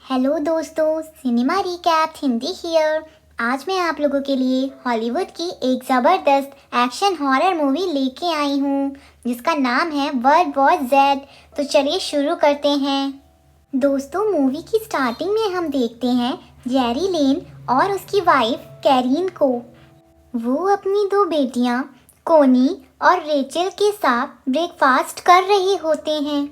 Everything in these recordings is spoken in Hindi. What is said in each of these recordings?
हेलो दोस्तों, सिनेमा रिकैप हिंदी हियर। आज मैं आप लोगों के लिए हॉलीवुड की एक ज़बरदस्त एक्शन हॉरर मूवी लेके आई हूँ जिसका नाम है वर्ल्ड वॉर जेड। तो चलिए शुरू करते हैं। दोस्तों, मूवी की स्टार्टिंग में हम देखते हैं जेरी लेन और उसकी वाइफ कैरीन को। वो अपनी दो बेटियाँ कोनी और रेचल के साथ ब्रेकफास्ट कर रहे होते हैं।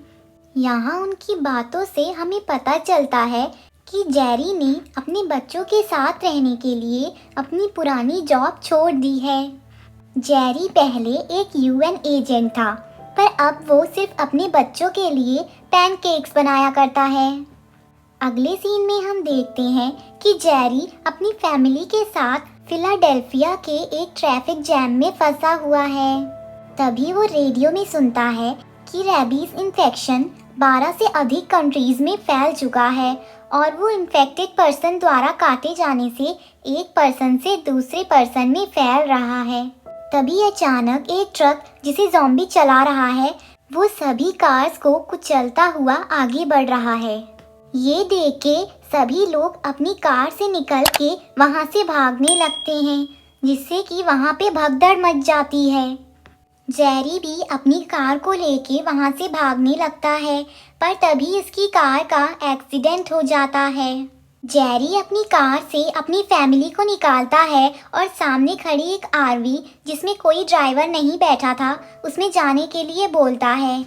यहाँ उनकी बातों से हमें पता चलता है कि जेरी ने अपने बच्चों के साथ रहने के लिए अपनी पुरानी जॉब छोड़ दी है। जेरी पहले एक यूएन एजेंट था, पर अब वो सिर्फ अपने बच्चों के लिए पैनकेक्स बनाया करता है। अगले सीन में हम देखते हैं कि जेरी अपनी फैमिली के साथ फिलाडेल्फिया के एक ट्रैफिक जैम में फंसा हुआ है। तभी वो रेडियो में सुनता है कि रेबीज इन्फेक्शन 12 से अधिक कंट्रीज में फैल चुका है और वो इन्फेक्टेड पर्सन द्वारा काटे जाने से एक पर्सन से दूसरे पर्सन में फैल रहा है। तभी अचानक एक ट्रक जिसे ज़ॉम्बी चला रहा है वो सभी कार्स को कुचलता हुआ आगे बढ़ रहा है। ये देख के सभी लोग अपनी कार से निकल के वहाँ से भागने लगते हैं, जिससे कि वहाँ पे भगदड़ मच जाती है। जेरी भी अपनी कार को लेके वहाँ से भागने लगता है, पर तभी इसकी कार का एक्सीडेंट हो जाता है। जेरी अपनी कार से अपनी फैमिली को निकालता है और सामने खड़ी एक आरवी जिसमें कोई ड्राइवर नहीं बैठा था उसमें जाने के लिए बोलता है।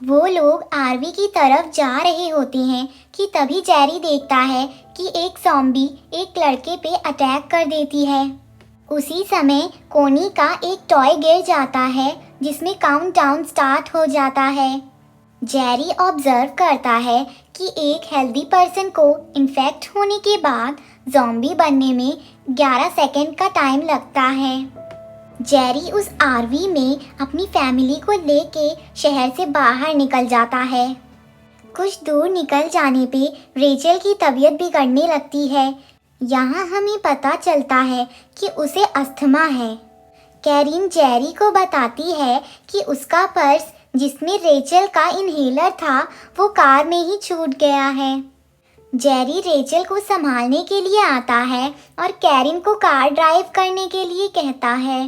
वो लोग आरवी की तरफ जा रहे होते हैं कि तभी जेरी देखता है कि एक ज़ॉम्बी एक लड़के पे अटैक कर देती है। उसी समय कोनी का एक टॉय गिर जाता है जिसमें काउंटडाउन स्टार्ट हो जाता है। जेरी ऑब्जर्व करता है कि एक हेल्दी पर्सन को इन्फेक्ट होने के बाद ज़ॉम्बी बनने में 11 सेकंड का टाइम लगता है। जेरी उस आरवी में अपनी फैमिली को लेके शहर से बाहर निकल जाता है। कुछ दूर निकल जाने पे रेचल की तबीयत बिगड़ने लगती है। यहाँ हमें पता चलता है कि उसे अस्थमा है। कैरीन जेरी को बताती है कि उसका पर्स जिसमें रेचल का इन्हेलर था वो कार में ही छूट गया है। जेरी रेचल को संभालने के लिए आता है और कैरीन को कार ड्राइव करने के लिए कहता है।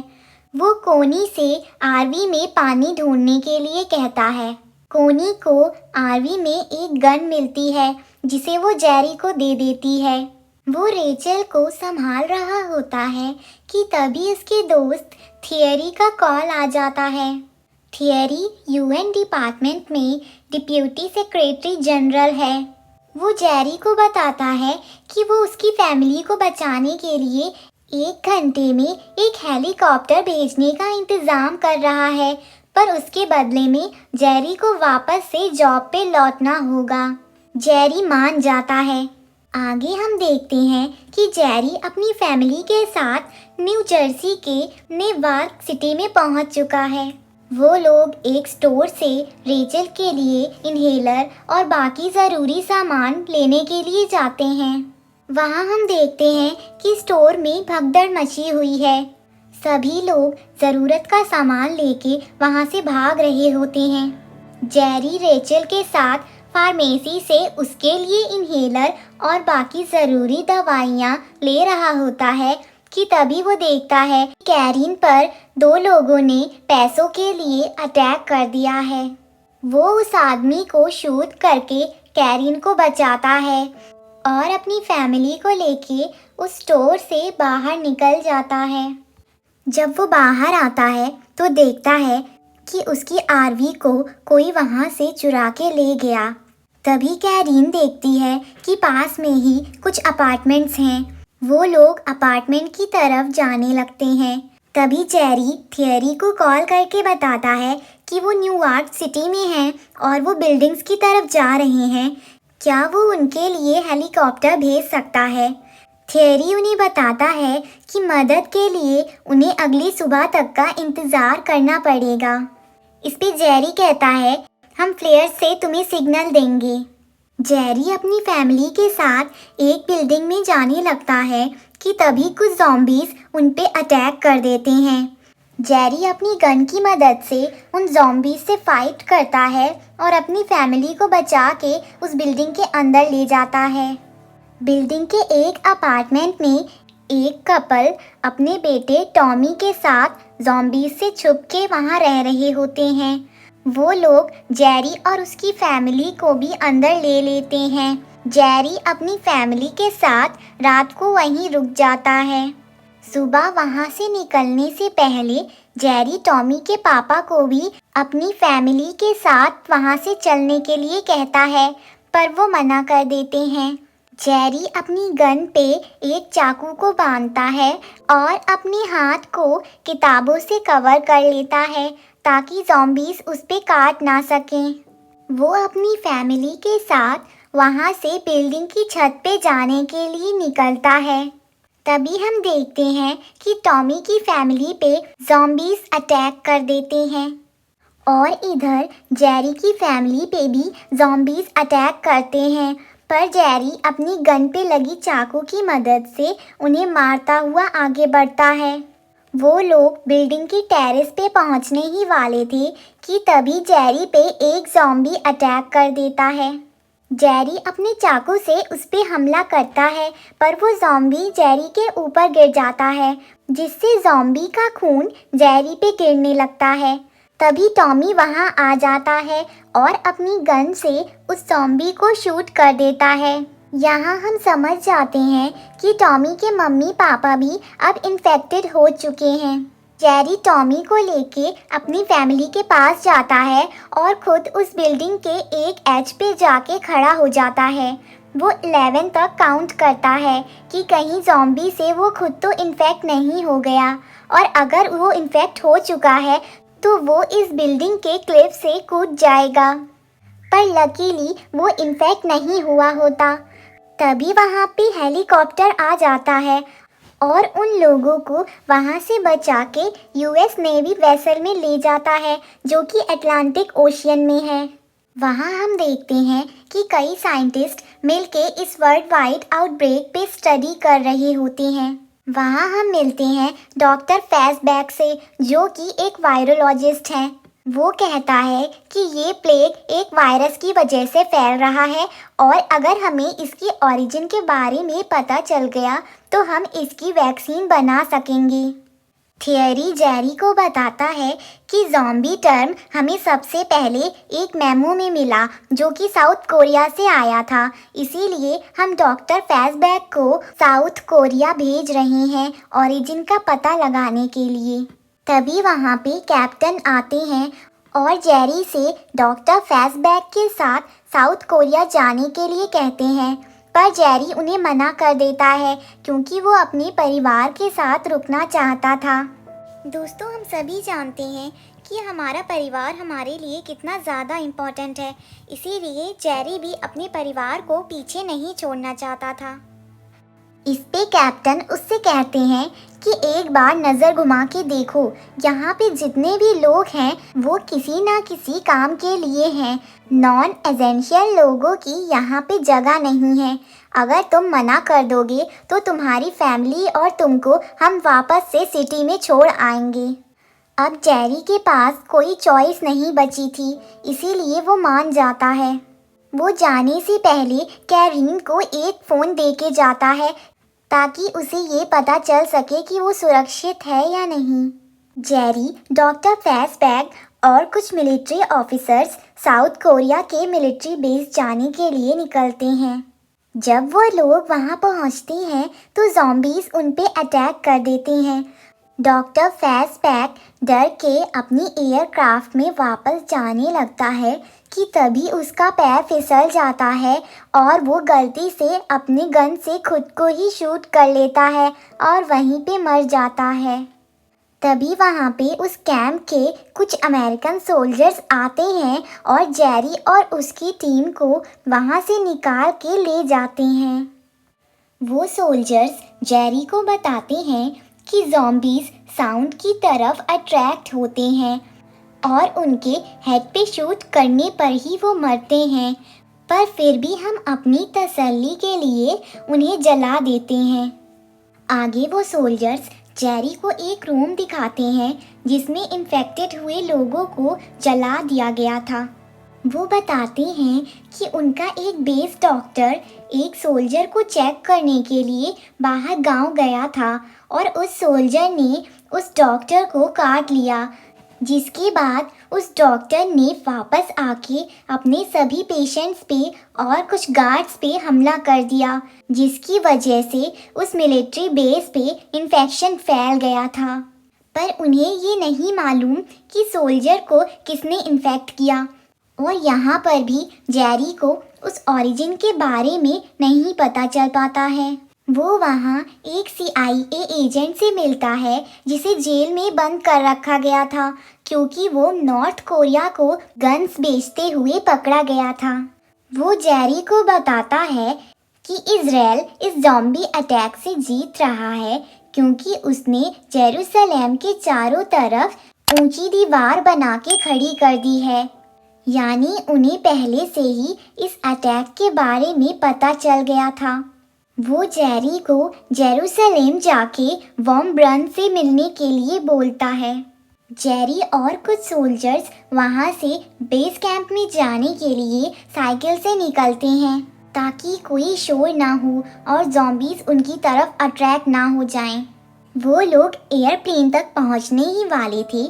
वो कोनी से आरवी में पानी ढूंढने के लिए कहता है। कोनी को आरवी में एक गन मिलती है जिसे वो जेरी को दे देती है। वो रेचल को संभाल रहा होता है कि तभी उसके दोस्त थियरी का कॉल आ जाता है। थियरी यूएन डिपार्टमेंट में डिप्यूटी सेक्रेटरी जनरल है। वो जेरी को बताता है कि वो उसकी फैमिली को बचाने के लिए 1 घंटे में एक हेलीकॉप्टर भेजने का इंतज़ाम कर रहा है, पर उसके बदले में जेरी को वापस से जॉब पे लौटना होगा। जेरी मान जाता है। आगे हम देखते हैं कि जेरी अपनी फैमिली के साथ न्यू जर्सी के नेवार्क सिटी में पहुंच चुका है। वो लोग एक स्टोर से रेचल के लिए इन्हेलर और बाकी ज़रूरी सामान लेने के लिए जाते हैं। वहाँ हम देखते हैं कि स्टोर में भगदड़ मची हुई है। सभी लोग ज़रूरत का सामान लेके वहाँ से भाग रहे होते हैं। जेरी रेचल के साथ फार्मेसी से उसके लिए इन्हेलर और बाकी ज़रूरी दवाइयाँ ले रहा होता है कि तभी वो देखता है कि कैरीन पर 2 लोगों ने पैसों के लिए अटैक कर दिया है। वो उस आदमी को शूट करके कैरीन को बचाता है और अपनी फैमिली को लेके उस स्टोर से बाहर निकल जाता है। जब वो बाहर आता है तो देखता है कि उसकी आरवी को कोई वहाँ से चुरा के ले गया। तभी कैरीन देखती है कि पास में ही कुछ अपार्टमेंट्स हैं। वो लोग अपार्टमेंट की तरफ जाने लगते हैं। तभी जेरी थियरी को कॉल करके बताता है कि वो न्यूयॉर्क सिटी में हैं और वो बिल्डिंग्स की तरफ जा रहे हैं। क्या वो उनके लिए हेलीकॉप्टर भेज सकता है? थियरी उन्हें बताता है कि मदद के लिए उन्हें अगली सुबह तक का इंतज़ार करना पड़ेगा। इस पे जेरी कहता है, हम फ्लेयर से तुम्हें सिग्नल देंगे। जेरी अपनी फैमिली के साथ एक बिल्डिंग में जाने लगता है कि तभी कुछ ज़ॉम्बीज़ उन पे अटैक कर देते हैं। जेरी अपनी गन की मदद से उन ज़ॉम्बीज़ से फाइट करता है और अपनी फैमिली को बचा के उस बिल्डिंग के अंदर ले जाता है। बिल्डिंग के एक अपार्टमेंट में एक कपल अपने बेटे टॉमी के साथ ज़ॉम्बीज़ से छुप के वहाँ रह रहे होते हैं। वो लोग जेरी और उसकी फैमिली को भी अंदर ले लेते हैं। जेरी अपनी फैमिली के साथ रात को वहीं रुक जाता है। सुबह वहाँ से निकलने से पहले जेरी टॉमी के पापा को भी अपनी फैमिली के साथ वहाँ से चलने के लिए कहता है, पर वो मना कर देते हैं। जेरी अपनी गन पे एक चाकू को बांधता है और अपने हाथ को किताबों से कवर कर लेता है ताकि ज़ॉम्बीज़ उस पे काट ना सकें। वो अपनी फैमिली के साथ वहाँ से बिल्डिंग की छत पे जाने के लिए निकलता है। तभी हम देखते हैं कि टॉमी की फैमिली पे ज़ॉम्बीज़ अटैक कर देते हैं और इधर जेरी की फैमिली पे भी ज़ॉम्बीज़ अटैक करते हैं, पर जेरी अपनी गन पे लगी चाकू की मदद से उन्हें मारता हुआ आगे बढ़ता है। वो लोग बिल्डिंग की टेरेस पे पहुंचने ही वाले थे कि तभी जेरी पे एक ज़ॉम्बी अटैक कर देता है। जेरी अपने चाकू से उस पे हमला करता है, पर वो ज़ॉम्बी जेरी के ऊपर गिर जाता है, जिससे ज़ॉम्बी का खून जेरी पे गिरने लगता है। तभी टॉमी वहाँ आ जाता है और अपनी गन से उस ज़ॉम्बी को शूट कर देता है। यहाँ हम समझ जाते हैं कि टॉमी के मम्मी पापा भी अब इन्फेक्टेड हो चुके हैं। जेरी टॉमी को लेके अपनी फैमिली के पास जाता है और खुद उस बिल्डिंग के एक एज पे जाके खड़ा हो जाता है। वो 11 तक काउंट करता है कि कहीं ज़ॉम्बी से वो खुद तो इन्फेक्ट नहीं हो गया, और अगर वो इन्फेक्ट हो चुका है तो वो इस बिल्डिंग के क्लिफ से कूद जाएगा। पर लकीली वो इन्फेक्ट नहीं हुआ होता। तभी वहाँ पे हेलीकॉप्टर आ जाता है और उन लोगों को वहाँ से बचा के यूएस नेवी वेसल में ले जाता है, जो कि अटलांटिक ओशियन में है। वहाँ हम देखते हैं कि कई साइंटिस्ट मिलके इस वर्ल्ड वाइड आउटब्रेक पे स्टडी कर रहे होते हैं। वहाँ हम मिलते हैं डॉक्टर फैसबैक से, जो कि एक वायरोलॉजिस्ट हैं। वो कहता है कि ये प्लेग एक वायरस की वजह से फैल रहा है और अगर हमें इसकी ओरिजिन के बारे में पता चल गया तो हम इसकी वैक्सीन बना सकेंगे। थियरी जेरी को बताता है कि ज़ॉम्बी टर्म हमें सबसे पहले एक मेमो में मिला जो कि साउथ कोरिया से आया था, इसीलिए हम डॉक्टर फैसबैक को साउथ कोरिया भेज रहे हैं ओरिजिन का पता लगाने के लिए। तभी वहाँ पे कैप्टन आते हैं और जेरी से डॉक्टर फैसबैक के साथ साउथ कोरिया जाने के लिए कहते हैं, पर जेरी उन्हें मना कर देता है क्योंकि वो अपने परिवार के साथ रुकना चाहता था। दोस्तों, हम सभी जानते हैं कि हमारा परिवार हमारे लिए कितना ज़्यादा इम्पोर्टेंट है, इसीलिए जेरी भी अपने परिवार को पीछे नहीं छोड़ना चाहता था। इस पे कैप्टन उससे कहते हैं कि एक बार नज़र घुमा के देखो, यहाँ पे जितने भी लोग हैं वो किसी ना किसी काम के लिए हैं। नॉन एसेंशियल लोगों की यहाँ पे जगह नहीं है। अगर तुम मना कर दोगे तो तुम्हारी फैमिली और तुमको हम वापस से सिटी में छोड़ आएंगे। अब जेरी के पास कोई चॉइस नहीं बची थी, इसीलिए वो मान जाता है। वो जाने से पहले कैरीन को एक फ़ोन दे के जाता है ताकि उसे ये पता चल सके कि वो सुरक्षित है या नहीं। जेरी, डॉक्टर फैसबैक और कुछ मिलिट्री ऑफिसर्स साउथ कोरिया के मिलिट्री बेस जाने के लिए निकलते हैं। जब वो लोग वहाँ पहुँचते हैं तो ज़ॉम्बीज़ उन पे अटैक कर देते हैं। डॉक्टर फैसबैक डर के अपनी एयरक्राफ्ट में वापस जाने लगता है कि तभी उसका पैर फिसल जाता है और वो गलती से अपनी गन से खुद को ही शूट कर लेता है और वहीं पे मर जाता है। तभी वहाँ पे उस कैंप के कुछ अमेरिकन सोल्जर्स आते हैं और जेरी और उसकी टीम को वहाँ से निकाल के ले जाते हैं। वो सोल्जर्स जेरी को बताते हैं कि ज़ॉम्बीज़ साउंड की तरफ अट्रैक्ट होते हैं और उनके हेड पे शूट करने पर ही वो मरते हैं, पर फिर भी हम अपनी तसल्ली के लिए उन्हें जला देते हैं। आगे वो सोल्जर्स जेरी को एक रूम दिखाते हैं जिसमें इन्फेक्टेड हुए लोगों को जला दिया गया था। वो बताते हैं कि उनका एक बेस डॉक्टर एक सोल्जर को चेक करने के लिए बाहर गांव गया था और उस सोल्जर ने उस डॉक्टर को काट लिया, जिसके बाद उस डॉक्टर ने वापस आके अपने सभी पेशेंट्स पे और कुछ गार्ड्स पे हमला कर दिया, जिसकी वजह से उस मिलिट्री बेस पे इन्फेक्शन फैल गया था। पर उन्हें ये नहीं मालूम कि सोल्जर को किसने इन्फेक्ट किया, और यहाँ पर भी जेरी को उस ओरिजिन के बारे में नहीं पता चल पाता है। वो वहाँ एक CIA एजेंट से मिलता है जिसे जेल में बंद कर रखा गया था क्योंकि वो नॉर्थ कोरिया को गन्स बेचते हुए पकड़ा गया था। वो जेरी को बताता है कि इजराइल इस ज़ॉम्बी अटैक से जीत रहा है क्योंकि उसने जेरूसलम के चारों तरफ ऊंची दीवार बना के खड़ी कर दी है, यानी उन्हें पहले से ही इस अटैक के बारे में पता चल गया था। वो जेरी को जेरूसलम जाके वॉन ब्रन से मिलने के लिए बोलता है। जेरी और कुछ सोल्जर्स वहाँ से बेस कैंप में जाने के लिए साइकिल से निकलते हैं ताकि कोई शोर ना हो और ज़ॉम्बीज़ उनकी तरफ अट्रैक्ट ना हो जाएं। वो लोग एयरप्लेन तक पहुँचने ही वाले थे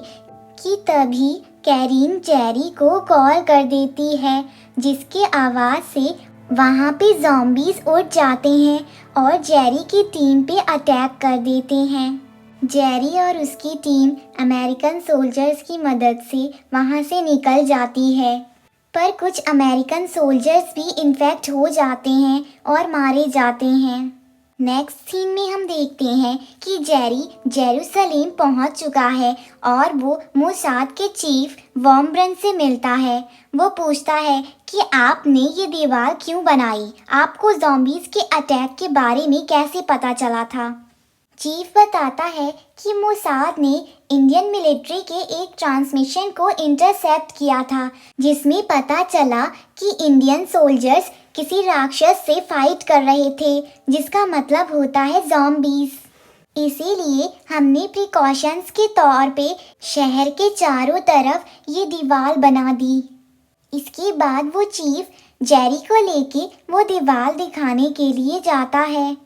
कि तभी कैरीन जेरी को कॉल कर देती है, जिसके आवाज़ से वहाँ पे ज़ॉम्बीज़ उड़ जाते हैं और जेरी की टीम पे अटैक कर देते हैं। जेरी और उसकी टीम अमेरिकन सोल्जर्स की मदद से वहाँ से निकल जाती है, पर कुछ अमेरिकन सोल्जर्स भी इन्फेक्ट हो जाते हैं और मारे जाते हैं। नेक्स्ट सीन में हम देखते हैं कि जेरी जेरूसलम पहुंच चुका है और वो मोसाद के चीफ वॉन ब्रन से मिलता है। वो पूछता है कि आपने ये दीवार क्यों बनाई, आपको ज़ॉम्बीज़ के अटैक के बारे में कैसे पता चला था। चीफ बताता है कि मोसाद ने इंडियन मिलिट्री के एक ट्रांसमिशन को इंटरसेप्ट किया था जिसमें पता चला कि इंडियन सोल्जर्स किसी राक्षस से फाइट कर रहे थे, जिसका मतलब होता है ज़ॉम्बीज़। इसीलिए हमने प्रिकॉशंस के तौर पे शहर के चारों तरफ ये दीवार बना दी। इसके बाद वो चीफ जेरी को लेके वो दीवार दिखाने के लिए जाता है।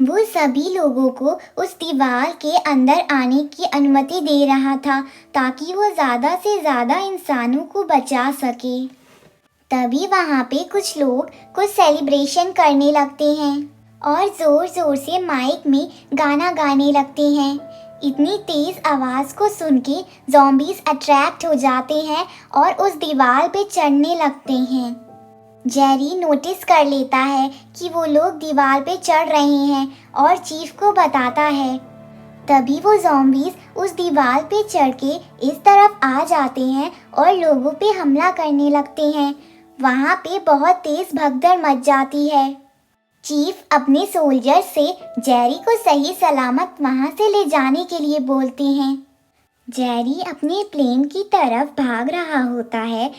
वो सभी लोगों को उस दीवार के अंदर आने की अनुमति दे रहा था ताकि वो ज़्यादा से ज़्यादा इंसानों को बचा सके। तभी वहाँ पे कुछ लोग कुछ सेलिब्रेशन करने लगते हैं और ज़ोर ज़ोर से माइक में गाना गाने लगते हैं। इतनी तेज़ आवाज़ को सुन के ज़ॉम्बीज़ अट्रैक्ट हो जाते हैं और उस दीवार पे चढ़ने लगते हैं। जेरी नोटिस कर लेता है कि वो लोग दीवार पे चढ़ रहे हैं और चीफ को बताता है। तभी वो ज़ॉम्बीज़ उस दीवार पे चढ़ के इस तरफ आ जाते हैं और लोगों पे हमला करने लगते हैं। वहाँ पे बहुत तेज़ भगदड़ मच जाती है। चीफ अपने सोल्जर से जेरी को सही सलामत वहाँ से ले जाने के लिए बोलते हैं। जेरी अपने प्लेन की तरफ भाग रहा होता है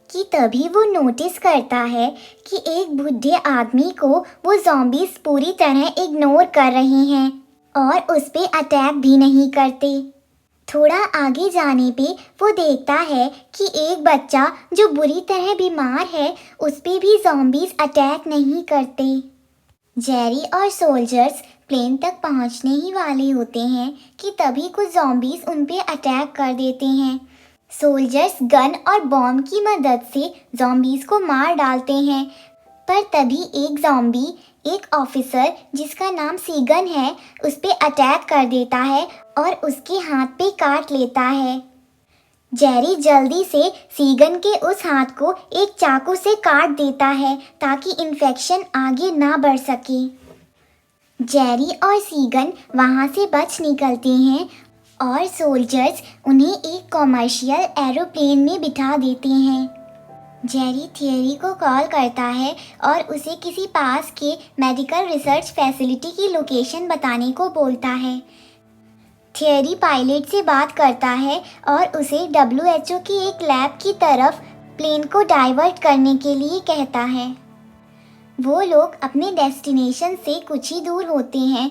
कि तभी वो नोटिस करता है कि एक बूढ़े आदमी को वो ज़ॉम्बीज़ पूरी तरह इग्नोर कर रहे हैं और उस पे अटैक भी नहीं करते। थोड़ा आगे जाने पे वो देखता है कि एक बच्चा जो बुरी तरह बीमार है उस पे भी ज़ॉम्बीज़ अटैक नहीं करते। जेरी और सोल्जर्स प्लेन तक पहुंचने ही वाले होते हैं कि तभी कुछ ज़ॉम्बीज़ उन पे अटैक कर देते हैं। सोल्जर्स गन और बॉम्ब की मदद से ज़ॉम्बीज़ को मार डालते हैं, पर तभी एक ज़ॉम्बी एक ऑफिसर जिसका नाम सीगन है उस पे अटैक कर देता है और उसके हाथ पे काट लेता है। जेरी जल्दी से सीगन के उस हाथ को एक चाकू से काट देता है ताकि इन्फेक्शन आगे ना बढ़ सके। जेरी और सीगन वहाँ से बच निकलते हैं और सोल्जर्स उन्हें एक कॉमर्शियल एरोप्लेन में बिठा देते हैं। जेरी थियरी को कॉल करता है और उसे किसी पास के मेडिकल रिसर्च फैसिलिटी की लोकेशन बताने को बोलता है। थियरी पायलट से बात करता है और उसे WHO की एक लैब की तरफ प्लेन को डाइवर्ट करने के लिए कहता है। वो लोग अपने डेस्टिनेशन से कुछ ही दूर होते हैं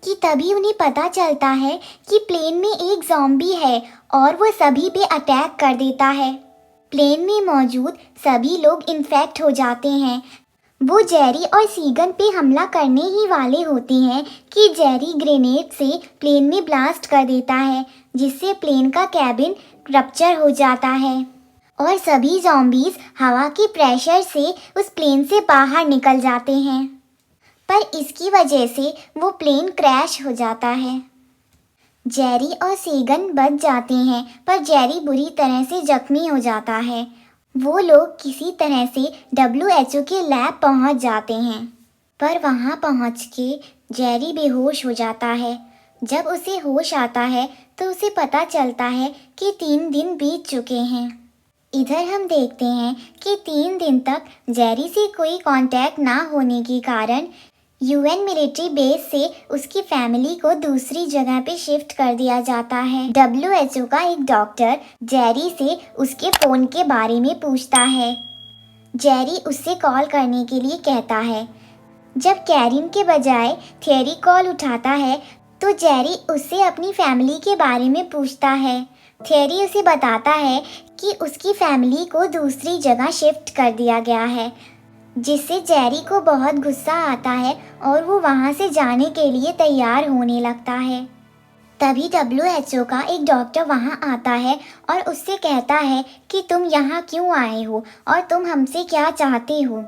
कि तभी उन्हें पता चलता है कि प्लेन में एक ज़ॉम्बी है और वो सभी पे अटैक कर देता है। प्लेन में मौजूद सभी लोग इन्फेक्ट हो जाते हैं। वो जेरी और सीगन पे हमला करने ही वाले होते हैं कि जेरी ग्रेनेड से प्लेन में ब्लास्ट कर देता है, जिससे प्लेन का कैबिन रप्चर हो जाता है और सभी ज़ॉम्बीज़ हवा के प्रेशर से उस प्लेन से बाहर निकल जाते हैं। पर इसकी वजह से वो प्लेन क्रैश हो जाता है। जेरी और सीगन बच जाते हैं, पर जेरी बुरी तरह से जख्मी हो जाता है। वो लोग किसी तरह से WHO के लैब पहुंच जाते हैं, पर वहां पहुंच के जेरी बेहोश हो जाता है। जब उसे होश आता है तो उसे पता चलता है कि 3 दिन बीत चुके हैं। इधर हम देखते हैं कि 3 दिन तक जेरी से कोई कांटेक्ट ना होने के कारण UN मिलिट्री बेस से उसकी फैमिली को दूसरी जगह पे शिफ्ट कर दिया जाता है। WHO का एक डॉक्टर जेरी से उसके फ़ोन के बारे में पूछता है। जेरी उससे कॉल करने के लिए कहता है। जब कैरिन के बजाय थियरी कॉल उठाता है तो जेरी उससे अपनी फैमिली के बारे में पूछता है। थियरी उसे बताता है कि उसकी फैमिली को दूसरी जगह शिफ्ट कर दिया गया है, जिससे जेरी को बहुत गुस्सा आता है और वो वहाँ से जाने के लिए तैयार होने लगता है। तभी WHO का एक डॉक्टर वहाँ आता है और उससे कहता है कि तुम यहाँ क्यों आए हो और तुम हमसे क्या चाहते हो।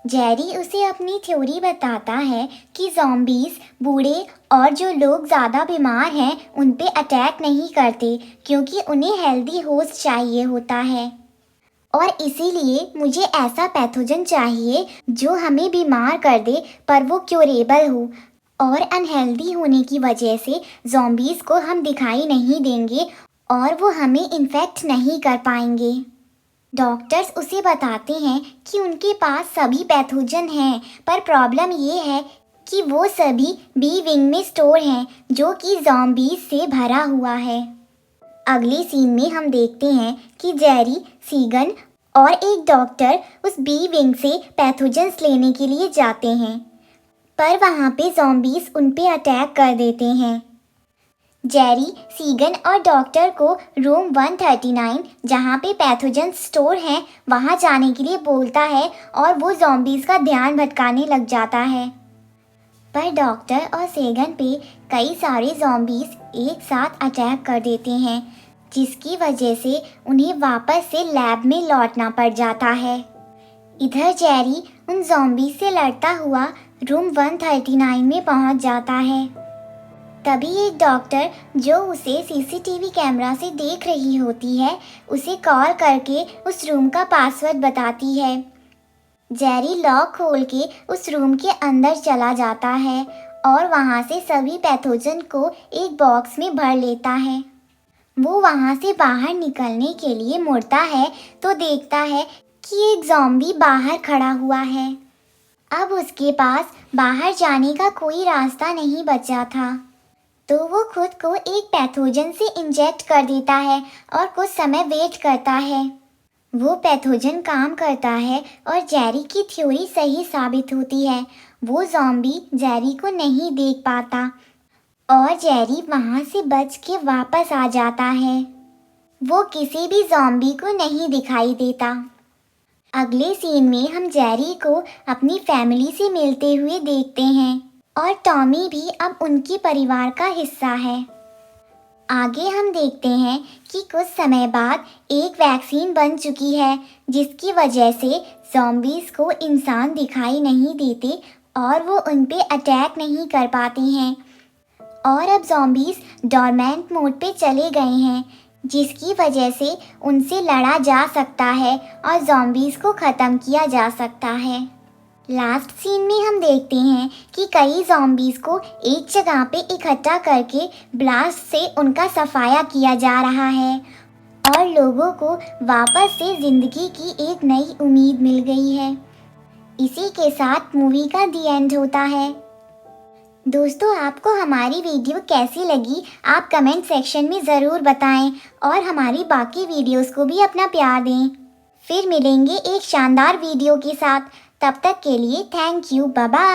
जेरी उसे अपनी थ्योरी बताता है कि ज़ॉम्बीज़ बूढ़े और जो लोग ज़्यादा बीमार हैं उन पे अटैक नहीं करते, क्योंकि उन्हें हेल्दी होस्ट चाहिए होता है और इसीलिए मुझे ऐसा पैथोजन चाहिए जो हमें बीमार कर दे पर वो क्योरेबल हो, और अनहेल्दी होने की वजह से ज़ॉम्बीज़ को हम दिखाई नहीं देंगे और वो हमें इन्फेक्ट नहीं कर पाएंगे। डॉक्टर्स उसे बताते हैं कि उनके पास सभी पैथोजन हैं, पर प्रॉब्लम ये है कि वो सभी बी विंग में स्टोर हैं, जो कि ज़ॉम्बीज़ से भरा हुआ है। अगले सीन में हम देखते हैं कि जेरी, सीगन और एक डॉक्टर उस बी विंग से पैथोजन्स लेने के लिए जाते हैं, पर वहाँ पे ज़ॉम्बीज़ उन पे अटैक कर देते हैं। जेरी, सीगन और डॉक्टर को रूम 139 जहाँ पे पैथोजन स्टोर हैं वहाँ जाने के लिए बोलता है और वो ज़ॉम्बीज़ का ध्यान भटकाने लग जाता है। पर डॉक्टर और सीगन पे कई सारे ज़ॉम्बीज़ एक साथ अटैक कर देते हैं, जिसकी वजह से उन्हें वापस से लैब में लौटना पड़ जाता है। इधर जेरी उन ज़ॉम्बीज़ से लड़ता हुआ रूम 139 में पहुंच जाता है। तभी एक डॉक्टर जो उसे CCTV कैमरा से देख रही होती है उसे कॉल करके उस रूम का पासवर्ड बताती है। जेरी लॉक खोल के उस रूम के अंदर चला जाता है और वहाँ से सभी पैथोजन को एक बॉक्स में भर लेता है। वो वहाँ से बाहर निकलने के लिए मुड़ता है तो देखता है कि एक ज़ॉम्बी बाहर खड़ा हुआ है। अब उसके पास बाहर जाने का कोई रास्ता नहीं बचा था, तो वो खुद को एक पैथोजन से इंजेक्ट कर देता है और कुछ समय वेट करता है। वो पैथोजन काम करता है और जेरी की थ्योरी सही साबित होती है। वो ज़ॉम्बी जेरी को नहीं देख पाता और जेरी वहाँ से बच के वापस आ जाता है। वो किसी भी ज़ॉम्बी को नहीं दिखाई देता। अगले सीन में हम जेरी को अपनी फैमिली से मिलते हुए देखते हैं और टॉमी भी अब उनकी परिवार का हिस्सा है। आगे हम देखते हैं कि कुछ समय बाद एक वैक्सीन बन चुकी है, जिसकी वजह से ज़ॉम्बीज़ को इंसान दिखाई नहीं देते और वो उन पे अटैक नहीं कर पाते हैं। और अब ज़ॉम्बीज़ डॉर्मेंट मोड पे चले गए हैं, जिसकी वजह से उनसे लड़ा जा सकता है और ज़ॉम्बीज़ को ख़त्म किया जा सकता है। लास्ट सीन में हम देखते हैं कि कई ज़ॉम्बीज़ को एक जगह पे इकट्ठा करके ब्लास्ट से उनका सफाया किया जा रहा है और लोगों को वापस से ज़िंदगी की एक नई उम्मीद मिल गई है। इसी के साथ मूवी का दी एंड होता है। दोस्तों, आपको हमारी वीडियो कैसी लगी आप कमेंट सेक्शन में ज़रूर बताएं और हमारी बाकी वीडियोस को भी अपना प्यार दें। फिर मिलेंगे एक शानदार वीडियो के साथ। तब तक के लिए थैंक यू, बाय बाय।